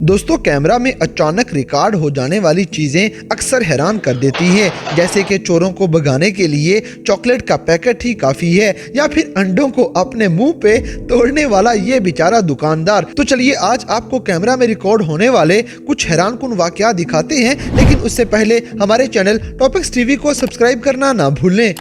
दोस्तों, कैमरा में अचानक रिकॉर्ड हो जाने वाली चीजें अक्सर हैरान कर देती हैं, जैसे कि चोरों को भगाने के लिए चॉकलेट का पैकेट ही काफी है या फिर अंडों को अपने मुंह पे तोड़ने वाला ये बेचारा दुकानदार। तो चलिए आज आपको कैमरा में रिकॉर्ड होने वाले कुछ हैरानकुन वाकया दिखाते हैं, लेकिन उससे पहले हमारे चैनल टॉपिक्स टीवी को सब्सक्राइब करना ना भूलें।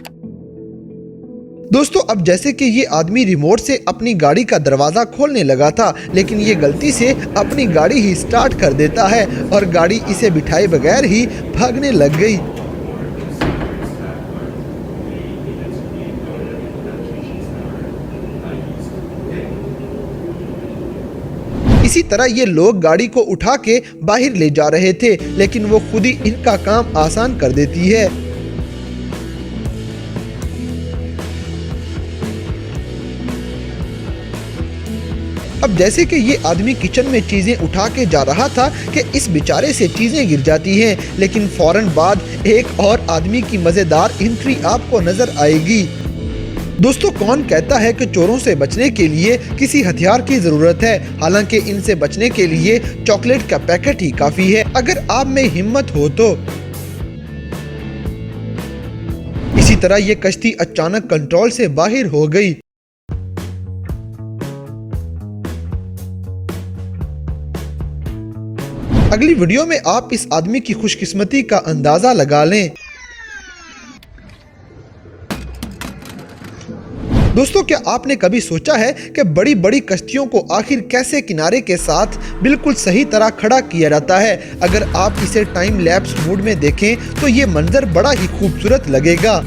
दोस्तों, अब जैसे कि ये आदमी रिमोट से अपनी गाड़ी का दरवाजा खोलने लगा था, लेकिन ये गलती से अपनी गाड़ी ही स्टार्ट कर देता है और गाड़ी इसे बिठाए बगैर ही भागने लग गई। इसी तरह ये लोग गाड़ी को उठा के बाहर ले जा रहे थे, लेकिन वो खुद ही इनका काम आसान कर देती है। अब जैसे कि ये आदमी किचन में चीजें उठा के जा रहा था कि इस बेचारे से चीजें गिर जाती हैं, लेकिन फौरन बाद एक और आदमी की मजेदार एंट्री आपको नजर आएगी। दोस्तों, कौन कहता है कि चोरों से बचने के लिए किसी हथियार की जरूरत है? हालांकि इनसे बचने के लिए चॉकलेट का पैकेट ही काफी है, अगर आप में हिम्मत हो तो। इसी तरह ये कश्ती अचानक कंट्रोल से बाहर हो गई। अगली वीडियो में आप इस आदमी की खुशकिस्मती का अंदाजा लगा लें। दोस्तों, क्या आपने कभी सोचा है कि बड़ी बड़ी कश्तियों को आखिर कैसे किनारे के साथ बिल्कुल सही तरह खड़ा किया जाता है? अगर आप इसे टाइम लैप्स मोड में देखें तो ये मंजर बड़ा ही खूबसूरत लगेगा।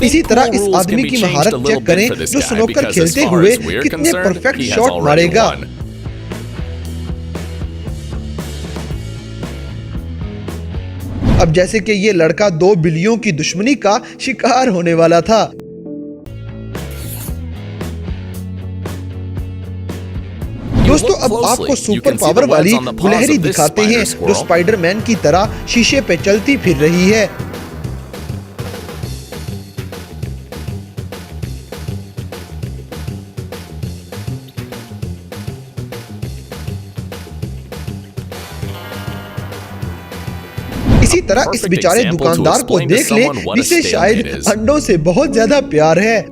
इसी तरह इस आदमी की महारत चेक करें, जो स्नूकर खेलते हुए कितने परफेक्ट शॉट मारेगा। अब जैसे कि ये लड़का 2 बिल्लियों की दुश्मनी का शिकार होने वाला था। दोस्तों, अब आपको सुपर पावर वाली गुलहरी दिखाते हैं, जो स्पाइडरमैन की तरह शीशे पे चलती फिर रही है। इसी तरह इस बेचारे दुकानदार को देख लें, जिसे शायद अंडों से बहुत ज्यादा प्यार है।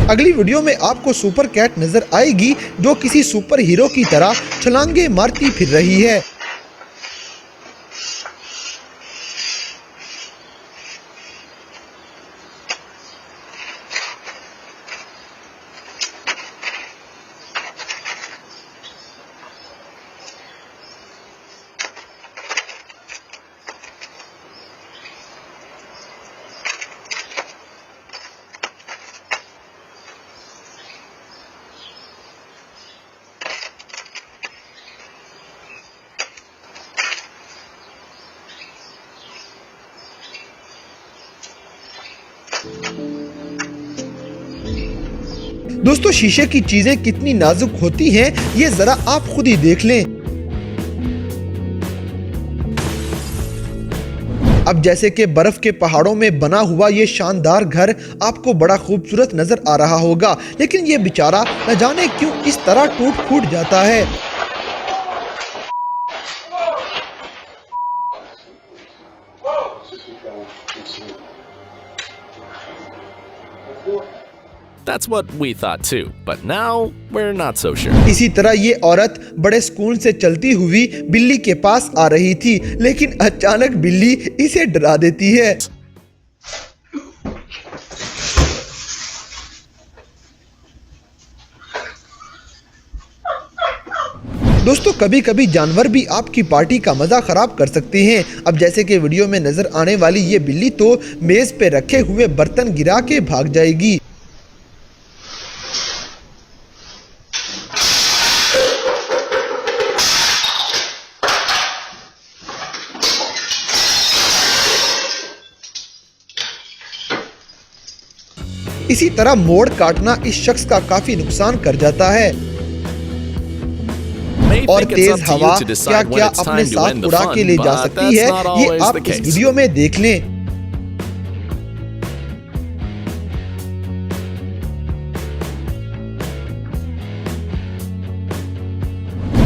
अगली वीडियो में आपको सुपर कैट नजर आएगी, जो किसी सुपर हीरो की तरह छलांगे मारती फिर रही है। दोस्तों, शीशे की चीजें कितनी नाजुक होती हैं, ये जरा आप खुद ही देख लें। अब जैसे कि बर्फ के पहाड़ों में बना हुआ ये शानदार घर आपको बड़ा खूबसूरत नजर आ रहा होगा, लेकिन ये बेचारा न जाने क्यों इस तरह टूट फूट जाता है। That's what we thought too, but now we're not so sure. इसी तरह ये औरत बड़े सुकून से चलती हुई बिल्ली के पास आ रही थी, लेकिन अचानक बिल्ली इसे डरा देती है। दोस्तों कभी कभी जानवर भी आपकी पार्टी का मजा खराब कर सकते हैं। अब जैसे कि वीडियो में नजर आने वाली ये बिल्ली तो मेज पे रखे हुए बर्तन गिरा के भाग जाएगी। इसी तरह मोड़ काटना इस शख्स का काफी नुकसान कर जाता है। May और think it's Tej up to you हवा to क्या decide when क्या it's अपने time to साथ end the उड़ा के fun, ले जा but सकती that's है, not ये always आप the इस case. वीडियो में देख लें।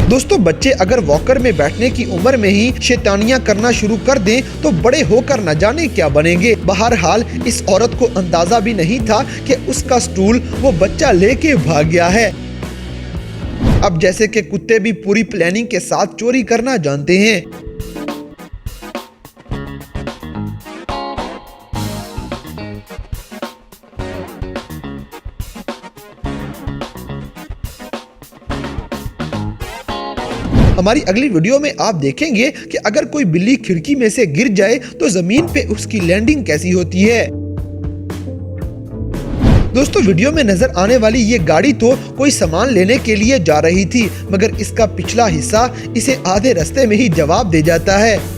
दोस्तों बच्चे अगर वॉकर में बैठने की उम्र में ही शैतानियां करना शुरू कर दें तो बड़े होकर न जाने क्या बनेंगे। बहरहाल इस औरत को अंदाजा भी नहीं था कि उसका स्टूल वो बच्चा लेके भाग गया है। अब जैसे कि कुत्ते भी पूरी प्लानिंग के साथ चोरी करना जानते हैं। हमारी अगली वीडियो में आप देखेंगे कि अगर कोई बिल्ली खिड़की में से गिर जाए तो जमीन पे उसकी लैंडिंग कैसी होती है। दोस्तों वीडियो में नजर आने वाली ये गाड़ी तो कोई सामान लेने के लिए जा रही थी, मगर इसका पिछला हिस्सा इसे आधे रास्ते में ही जवाब दे जाता है।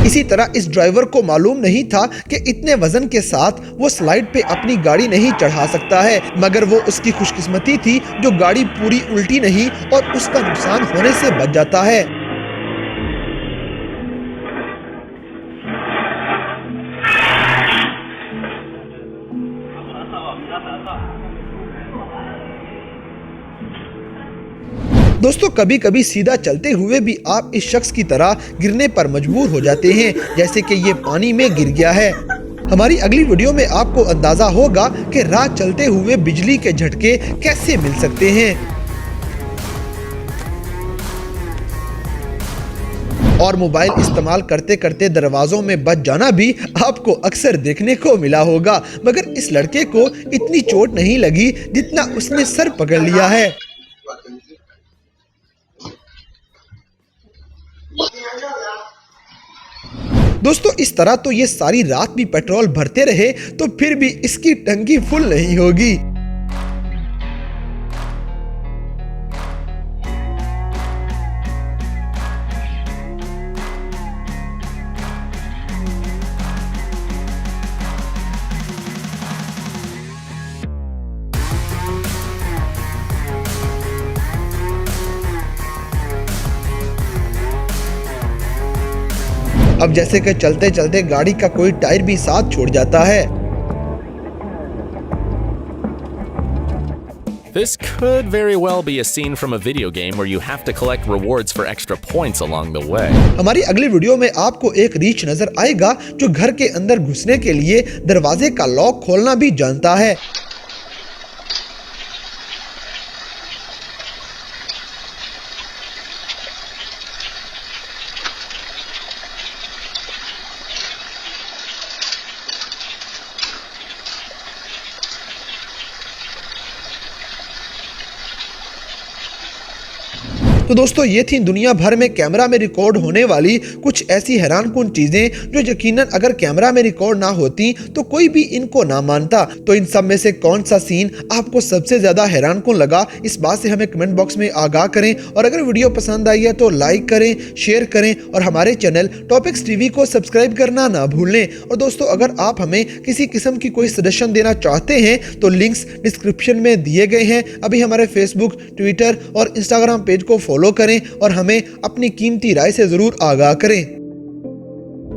इसी तरह इस ड्राइवर को मालूम नहीं था कि इतने वजन के साथ वो स्लाइड पे अपनी गाड़ी नहीं चढ़ा सकता है, मगर वो उसकी खुशकिस्मती थी जो गाड़ी पूरी उल्टी नहीं और उसका नुकसान होने से बच जाता है। दोस्तों कभी कभी सीधा चलते हुए भी आप इस शख्स की तरह गिरने पर मजबूर हो जाते हैं, जैसे कि ये पानी में गिर गया है। हमारी अगली वीडियो में आपको अंदाजा होगा कि राह चलते हुए बिजली के झटके कैसे मिल सकते हैं। और मोबाइल इस्तेमाल करते करते दरवाजों में बच जाना भी आपको अक्सर देखने को मिला होगा, मगर इस लड़के को इतनी चोट नहीं लगी जितना उसने सर पकड़ लिया है। दोस्तों इस तरह तो ये सारी रात भी पेट्रोल भरते रहे तो फिर भी इसकी टंकी फुल नहीं होगी। अब जैसे कि चलते चलते गाड़ी का कोई टायर भी साथ छोड़ जाता है। This could very well be a scene from a video game where you have to collect rewards for extra points along the way. हमारी अगली वीडियो में आपको एक रीच नजर आएगा जो घर के अंदर घुसने के लिए दरवाजे का लॉक खोलना भी जानता है। तो दोस्तों ये थी दुनिया भर में कैमरा में रिकॉर्ड होने वाली कुछ ऐसी हैरानकुन चीजें जो यकीनन अगर कैमरा में रिकॉर्ड ना होती तो कोई भी इनको ना मानता। तो इन सब में से कौन सा सीन आपको सबसे ज्यादा हैरानकुन लगा, इस बात से हमें कमेंट बॉक्स में आगाह करें। और अगर वीडियो पसंद आई है तो लाइक करें, शेयर करें और हमारे चैनल टॉपिक्स टीवी को सब्सक्राइब करना ना भूलें। और दोस्तों अगर आप हमें किसी किस्म की कोई सजेशन देना चाहते हैं तो लिंक्स डिस्क्रिप्शन में दिए गए हैं। अभी हमारे फेसबुक, ट्विटर और इंस्टाग्राम पेज को फॉलो करें और हमें अपनी कीमती राय से जरूर आगाह करें।